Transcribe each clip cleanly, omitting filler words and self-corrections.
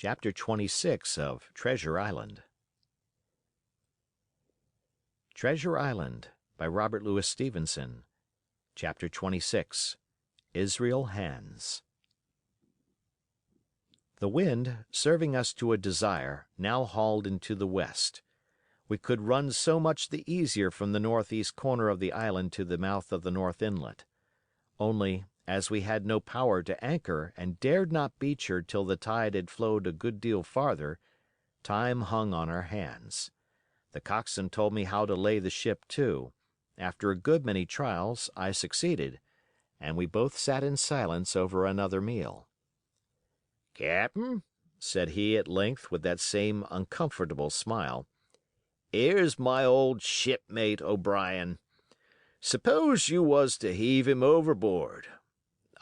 Chapter 26 of Treasure Island. Treasure Island by Robert Louis Stevenson. Chapter 26. Israel Hands. The wind, serving us to a desire, now hauled into the west. We could run so much the easier from the northeast corner of the island to the mouth of the north inlet. Only, as we had no power to anchor and dared not beach her till the tide had flowed a good deal farther, time hung on our hands. The coxswain told me how to lay the ship to. After a good many trials, I succeeded, and we both sat in silence over another meal. "Cap'n," said he at length with that same uncomfortable smile, "here's my old shipmate O'Brien. Suppose you was to heave him overboard.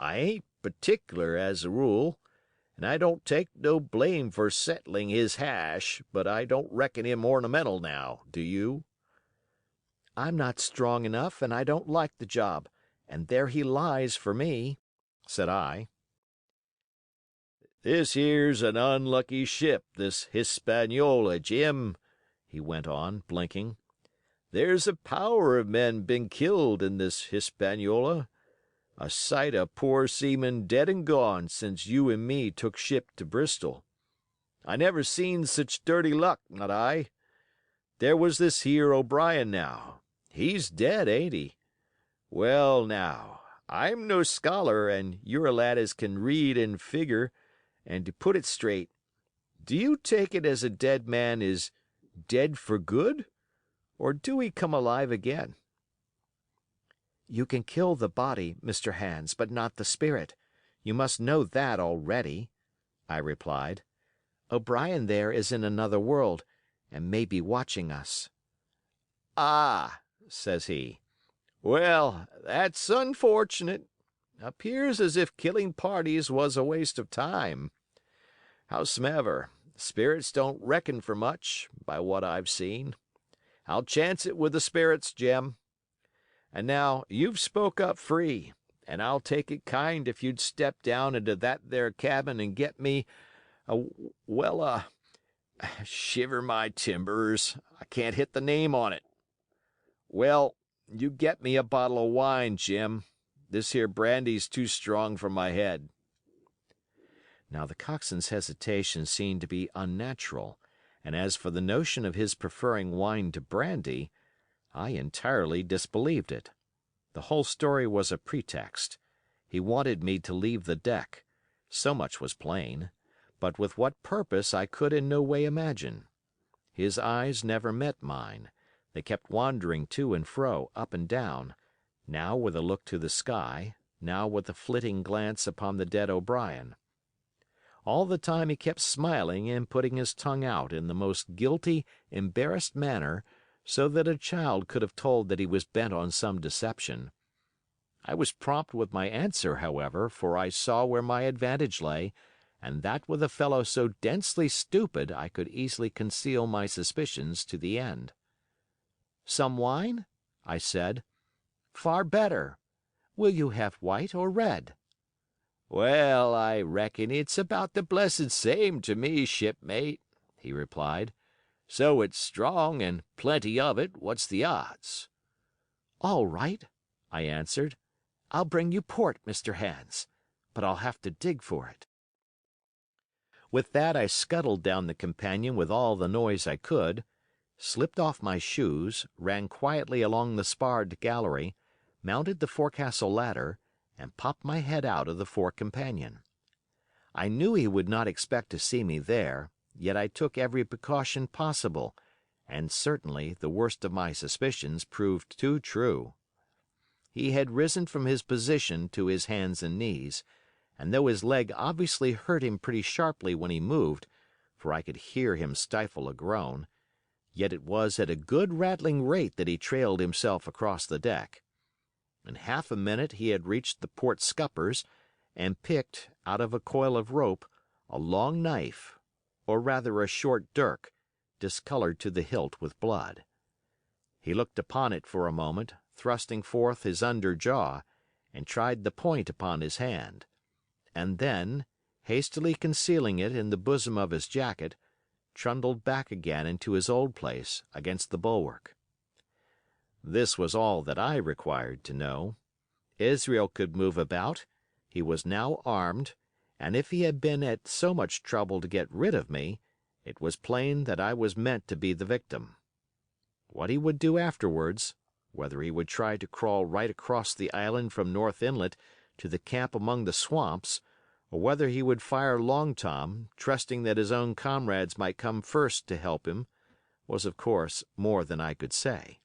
I ain't particular as a rule, and I don't take no blame for settling his hash, but I don't reckon him ornamental now, do you?" "I'm not strong enough, and I don't like the job, and there he lies for me," said I. "This here's an unlucky ship, this Hispaniola, Jim," he went on, blinking. "There's a power of men been killed in this Hispaniola. A sight of poor seamen dead and gone since you and me took ship to Bristol. I never seen such dirty luck, not I. There was this here O'Brien now. He's dead, ain't he? Well, now, I'm no scholar, and you're a lad as can read and figure, and to put it straight, do you take it as a dead man is dead for good, or do he come alive again?" "You can kill the body, Mr. Hans, but not the spirit. You must know that already," I replied. "O'Brien there is in another world, and may be watching us." "Ah," says he. "Well, that's unfortunate. Appears as if killing parties was a waste of time. Hows'ever, spirits don't reckon for much, by what I've seen. I'll chance it with the spirits, Jem. And now, you've spoke up free, and I'll take it kind if you'd step down into that there cabin and get me shiver my timbers, I can't hit the name on it. Well, you get me a bottle of wine, Jim. This here brandy's too strong for my head." Now the coxswain's hesitation seemed to be unnatural, and as for the notion of his preferring wine to brandy, I entirely disbelieved it. The whole story was a pretext. He wanted me to leave the deck. So much was plain. But with what purpose I could in no way imagine. His eyes never met mine. They kept wandering to and fro, up and down, now with a look to the sky, now with a flitting glance upon the dead O'Brien. All the time he kept smiling and putting his tongue out in the most guilty, embarrassed manner, so that a child could have told that he was bent on some deception. I was prompt with my answer, however, for I saw where my advantage lay, and that with a fellow so densely stupid I could easily conceal my suspicions to the end. "Some wine?" I said. "Far better. Will you have white or red?" "Well, I reckon it's about the blessed same to me, shipmate," he replied. "So it's strong and plenty of it, what's the odds?" "All right," I answered. "I'll bring you port, Mr. Hans, but I'll have to dig for it." With that I scuttled down the companion with all the noise I could, slipped off my shoes, ran quietly along the sparred gallery, mounted the forecastle ladder, and popped my head out of the fore companion. I knew he would not expect to see me there, yet I took every precaution possible, and certainly the worst of my suspicions proved too true. He had risen from his position to his hands and knees, and though his leg obviously hurt him pretty sharply when he moved, for I could hear him stifle a groan, yet it was at a good rattling rate that he trailed himself across the deck. In half a minute he had reached the port scuppers, and picked, out of a coil of rope, a long knife, or rather a short dirk, discolored to the hilt with blood. He looked upon it for a moment, thrusting forth his under jaw, and tried the point upon his hand. And then, hastily concealing it in the bosom of his jacket, trundled back again into his old place against the bulwark. This was all that I required to know. Israel could move about, he was now armed, and if he had been at so much trouble to get rid of me, it was plain that I was meant to be the victim. What he would do afterwards, whether he would try to crawl right across the island from North Inlet to the camp among the swamps, or whether he would fire Long Tom, trusting that his own comrades might come first to help him, was of course more than I could say.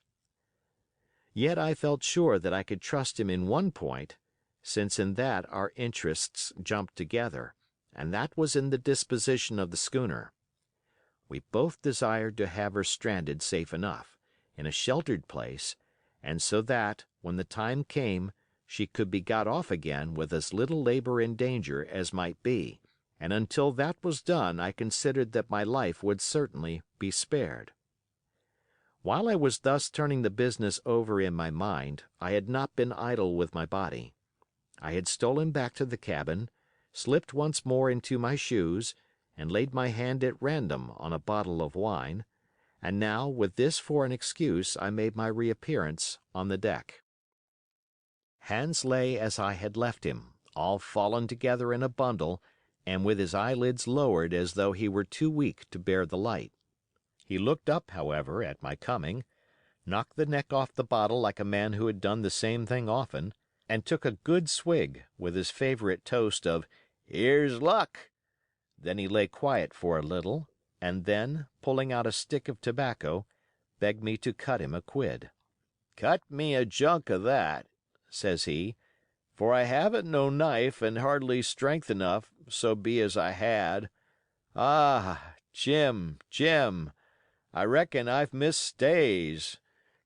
Yet I felt sure that I could trust him in one point, since in that our interests jumped together, and that was in the disposition of the schooner. We both desired to have her stranded safe enough, in a sheltered place, and so that, when the time came, she could be got off again with as little labor and danger as might be, and until that was done I considered that my life would certainly be spared. While I was thus turning the business over in my mind, I had not been idle with my body. I had stolen back to the cabin, slipped once more into my shoes, and laid my hand at random on a bottle of wine, and now, with this for an excuse, I made my reappearance on the deck. Hans lay as I had left him, all fallen together in a bundle, and with his eyelids lowered as though he were too weak to bear the light. He looked up, however, at my coming, knocked the neck off the bottle like a man who had done the same thing often, and took a good swig, with his favorite toast of "Here's luck." Then he lay quiet for a little, and then, pulling out a stick of tobacco, begged me to cut him a quid. "Cut me a junk of that," says he, "for I haven't no knife and hardly strength enough, so be as I had. Ah, Jim, Jim, I reckon I've missed stays.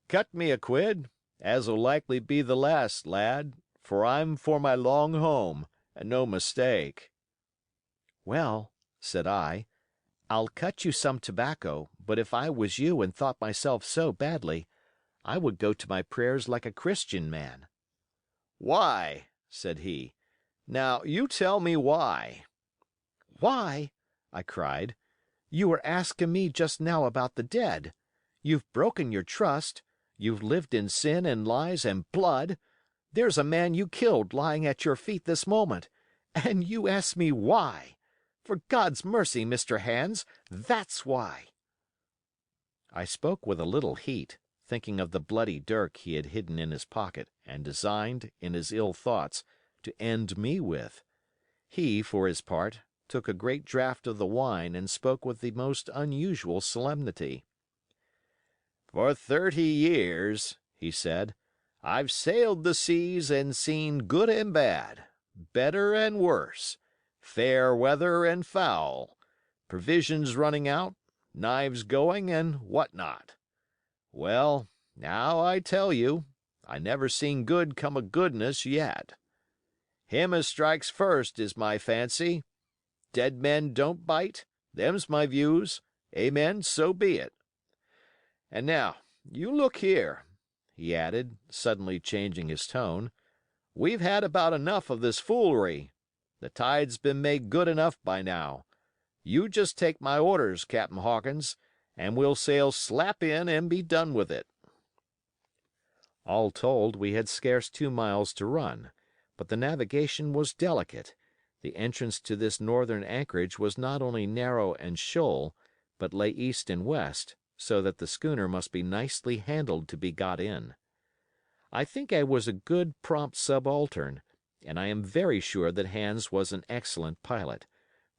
Cut me a quid, as'll likely be the last, lad, for I'm for my long home, and no mistake." "Well," said I, "I'll cut you some tobacco, but if I was you and thought myself so badly, I would go to my prayers like a Christian man." "Why?" said he. "Now, you tell me why." "Why?" I cried. "You were asking me just now about the dead. You've broken your trust. You've lived in sin and lies and blood. There's a man you killed lying at your feet this moment. And you ask me why. For God's mercy, Mr. Hans, that's why." I spoke with a little heat, thinking of the bloody dirk he had hidden in his pocket and designed, in his ill thoughts, to end me with. He, for his part, took a great draught of the wine and spoke with the most unusual solemnity. "For 30 years," he said, "I've sailed the seas and seen good and bad, better and worse, fair weather and foul, provisions running out, knives going, and what not. Well, now I tell you, I never seen good come of goodness yet. Him as strikes first is my fancy. Dead men don't bite, them's my views, amen, so be it. And now, you look here," he added, suddenly changing his tone, "we've had about enough of this foolery. The tide's been made good enough by now. You just take my orders, Captain Hawkins, and we'll sail slap in and be done with it." All told, we had scarce 2 miles to run, but the navigation was delicate. The entrance to this northern anchorage was not only narrow and shoal, but lay east and west, so that the schooner must be nicely handled to be got in. I think I was a good, prompt subaltern, and I am very sure that Hans was an excellent pilot,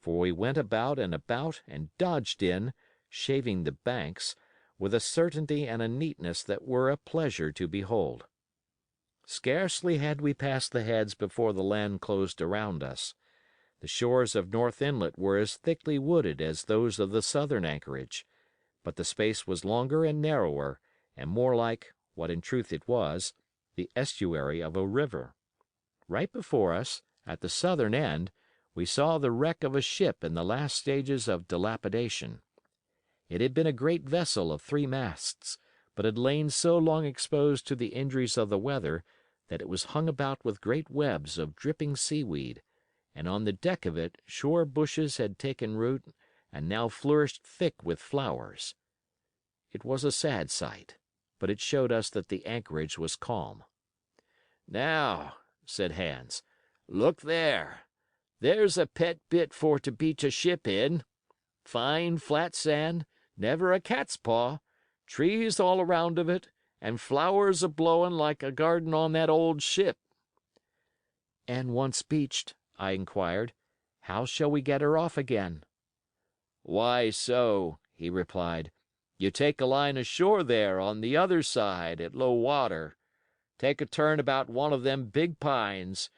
for we went about and dodged in, shaving the banks, with a certainty and a neatness that were a pleasure to behold. Scarcely had we passed the heads before the land closed around us. The shores of North Inlet were as thickly wooded as those of the southern anchorage, but the space was longer and narrower, and more like, what in truth it was, the estuary of a river. Right before us, at the southern end, we saw the wreck of a ship in the last stages of dilapidation. It had been a great vessel of 3 masts, but had lain so long exposed to the injuries of the weather that it was hung about with great webs of dripping seaweed, and on the deck of it shore bushes had taken root and now flourished thick with flowers. It was a sad sight, but it showed us that the anchorage was calm. "Now," said Hans, "look there. There's a pet bit for to beach a ship in. Fine flat sand, never a cat's paw, trees all around of it, and flowers a-blowin' like a garden on that old ship." "And once beached," I inquired, "how shall we get her off again?" "Why so," he replied, "you take a line ashore there on the other side at low water. Take a turn about one of them big pines,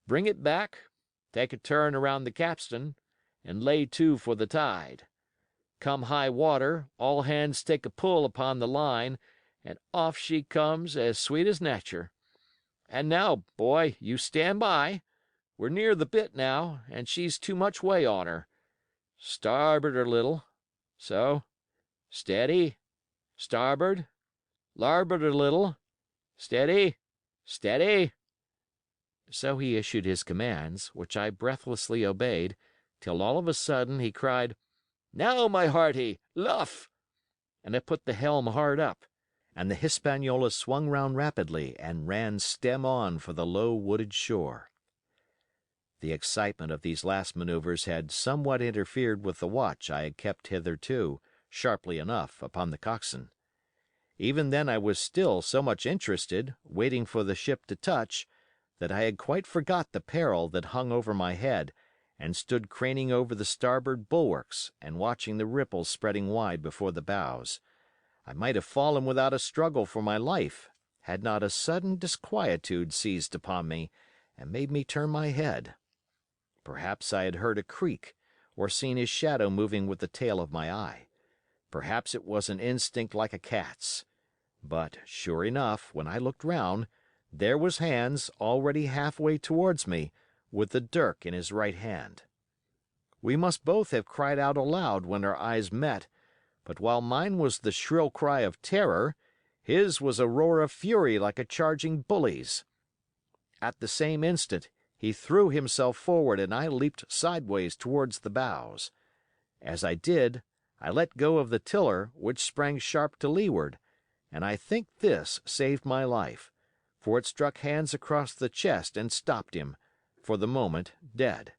bring it back, take a turn around the capstan, and lay to for the tide. Come high water, all hands take a pull upon the line, and off she comes as sweet as nature. And now, boy, you stand by. We're near the bit now, and she's too much way on her. Starboard a little. So. Steady. Starboard. Larboard a little. Steady. Steady." So he issued his commands, which I breathlessly obeyed, till all of a sudden he cried, "Now, my hearty, luff!" and I put the helm hard up, and the Hispaniola swung round rapidly and ran stem on for the low wooded shore. The excitement of these last maneuvers had somewhat interfered with the watch I had kept hitherto, sharply enough, upon the coxswain. Even then I was still so much interested, waiting for the ship to touch, that I had quite forgot the peril that hung over my head, and stood craning over the starboard bulwarks and watching the ripples spreading wide before the bows. I might have fallen without a struggle for my life, had not a sudden disquietude seized upon me and made me turn my head. Perhaps I had heard a creak, or seen his shadow moving with the tail of my eye. Perhaps it was an instinct like a cat's. But, sure enough, when I looked round, there was Hans already halfway towards me, with the dirk in his right hand. We must both have cried out aloud when our eyes met, but while mine was the shrill cry of terror, his was a roar of fury like a charging bully's. At the same instant, he threw himself forward and I leaped sideways towards the bows. As I did, I let go of the tiller, which sprang sharp to leeward, and I think this saved my life, for it struck Hans across the chest and stopped him, for the moment, dead.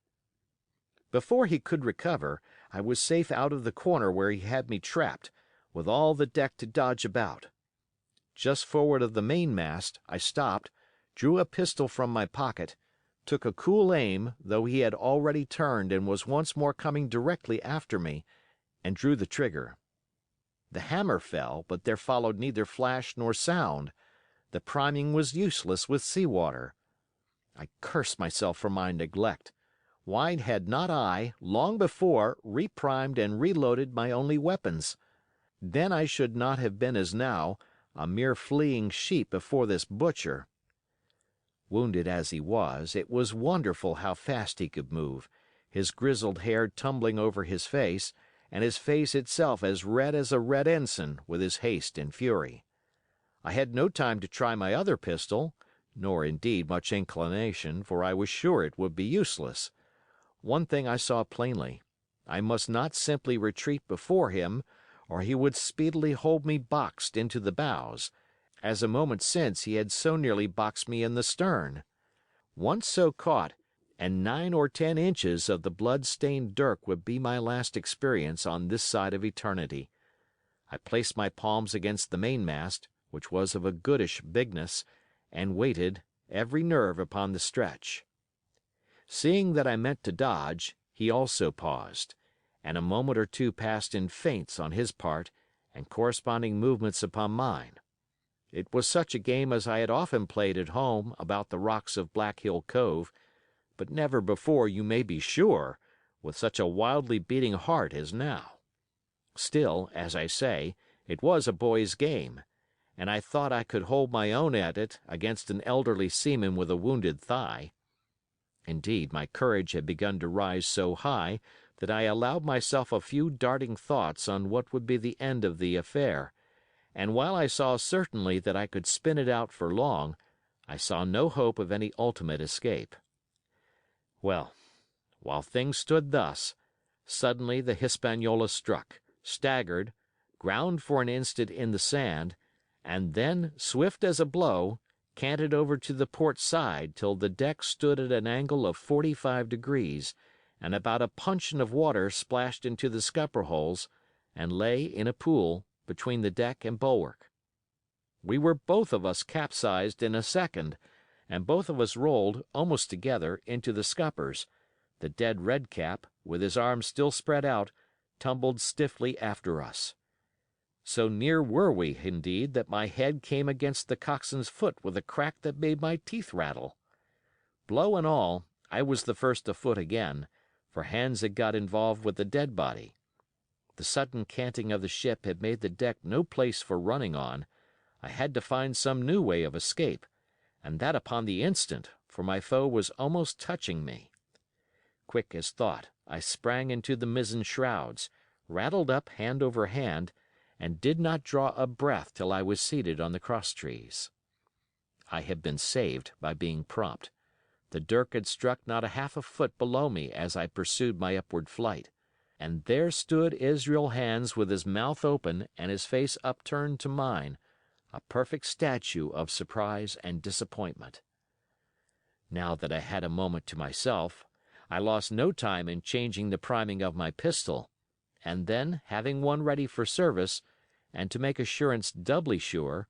Before he could recover, I was safe out of the corner where he had me trapped, with all the deck to dodge about. Just forward of the mainmast, I stopped, drew a pistol from my pocket, took a cool aim, though he had already turned and was once more coming directly after me, and drew the trigger. The hammer fell, but there followed neither flash nor sound. The priming was useless with sea water. I cursed myself for my neglect. Why had not I, long before, reprimed and reloaded my only weapons? Then I should not have been as now, a mere fleeing sheep before this butcher. Wounded as he was, it was wonderful how fast he could move, his grizzled hair tumbling over his face, and his face itself as red as a red ensign with his haste and fury. I had no time to try my other pistol, nor indeed much inclination, for I was sure it would be useless. One thing I saw plainly: I must not simply retreat before him, or he would speedily hold me boxed into the bows, as a moment since he had so nearly boxed me in the stern. Once so caught, and 9 or 10 inches of the blood-stained dirk would be my last experience on this side of eternity. I placed my palms against the mainmast, which was of a goodish bigness, and waited, every nerve upon the stretch. Seeing that I meant to dodge, he also paused, and a moment or two passed in feints on his part and corresponding movements upon mine. It was such a game as I had often played at home about the rocks of Black Hill Cove, but never before, you may be sure, with such a wildly beating heart as now. Still, as I say, it was a boy's game, and I thought I could hold my own at it against an elderly seaman with a wounded thigh. Indeed, my courage had begun to rise so high that I allowed myself a few darting thoughts on what would be the end of the affair, and while I saw certainly that I could spin it out for long, I saw no hope of any ultimate escape. Well, While things stood thus, suddenly the Hispaniola struck, staggered, ground for an instant in the sand, and then, swift as a blow, canted over to the port side till the deck stood at an angle of 45 degrees, and about a puncheon of water splashed into the scupper holes, and lay in a pool between the deck and bulwark. We were both of us capsized in a second, and both of us rolled, almost together, into the scuppers. The dead Red Cap, with his arms still spread out, tumbled stiffly after us. So near were we, indeed, that my head came against the coxswain's foot with a crack that made my teeth rattle. Blow and all, I was the first afoot again, for Hans had got involved with the dead body. The sudden canting of the ship had made the deck no place for running on. I had to find some new way of escape, and that upon the instant, for my foe was almost touching me. Quick as thought, I sprang into the mizzen shrouds, rattled up hand over hand, and did not draw a breath till I was seated on the crosstrees. I had been saved by being prompt. The dirk had struck not a half a foot below me as I pursued my upward flight, and there stood Israel Hands with his mouth open and his face upturned to mine, a perfect statue of surprise and disappointment. Now that I had a moment to myself, I lost no time in changing the priming of my pistol, and then, having one ready for service, and to make assurance doubly sure,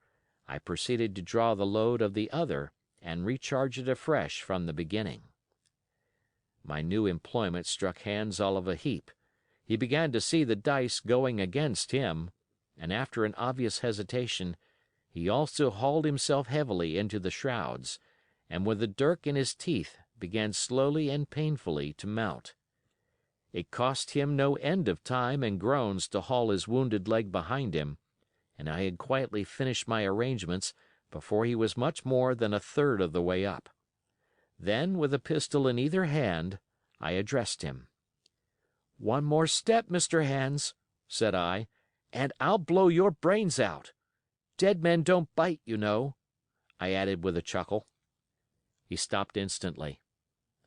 I proceeded to draw the load of the other and recharge it afresh from the beginning. My new employment struck Hans all of a heap. He began to see the dice going against him, and after an obvious hesitation, he also hauled himself heavily into the shrouds, and with the dirk in his teeth began slowly and painfully to mount. It cost him no end of time and groans to haul his wounded leg behind him, and I had quietly finished my arrangements before he was much more than a third of the way up. Then, with a pistol in either hand, I addressed him. "One more step, Mr. Hans," said I, "and I'll blow your brains out. Dead men don't bite, you know," I added with a chuckle. He stopped instantly.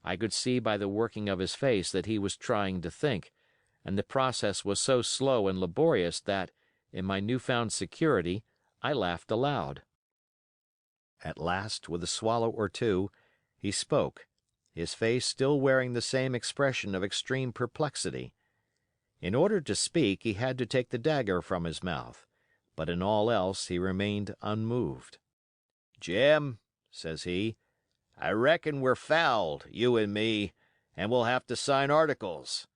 I could see by the working of his face that he was trying to think, and the process was so slow and laborious that, in my newfound security, I laughed aloud. At last, with a swallow or two, he spoke, his face still wearing the same expression of extreme perplexity. In order to speak, he had to take the dagger from his mouth, but in all else he remained unmoved. "Jim," says he, "I reckon we're fouled, you and me, and we'll have to sign articles.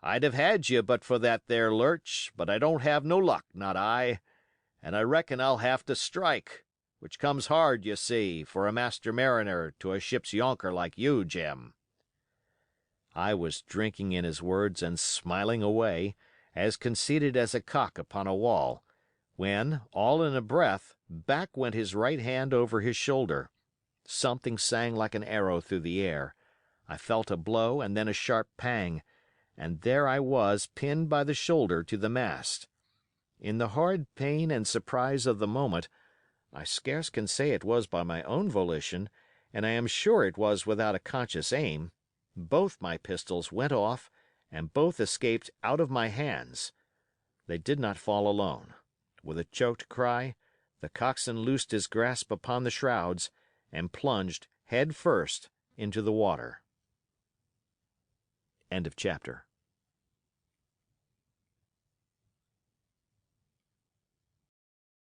I'd have had you but for that there lurch, but I don't have no luck, not I, and I reckon I'll have to strike, which comes hard, you see, for a master mariner to a ship's yonker like you, Jim." I was drinking in his words and smiling away, as conceited as a cock upon a wall, when, all in a breath, back went his right hand over his shoulder. Something sang like an arrow through the air. I felt a blow and then a sharp pang, and there I was pinned by the shoulder to the mast. In the horrid pain and surprise of the moment, I scarce can say it was by my own volition, and I am sure it was without a conscious aim, both my pistols went off, and both escaped out of my hands. They did not fall alone. With a choked cry, the coxswain loosed his grasp upon the shrouds, and plunged head first into the water. End of chapter.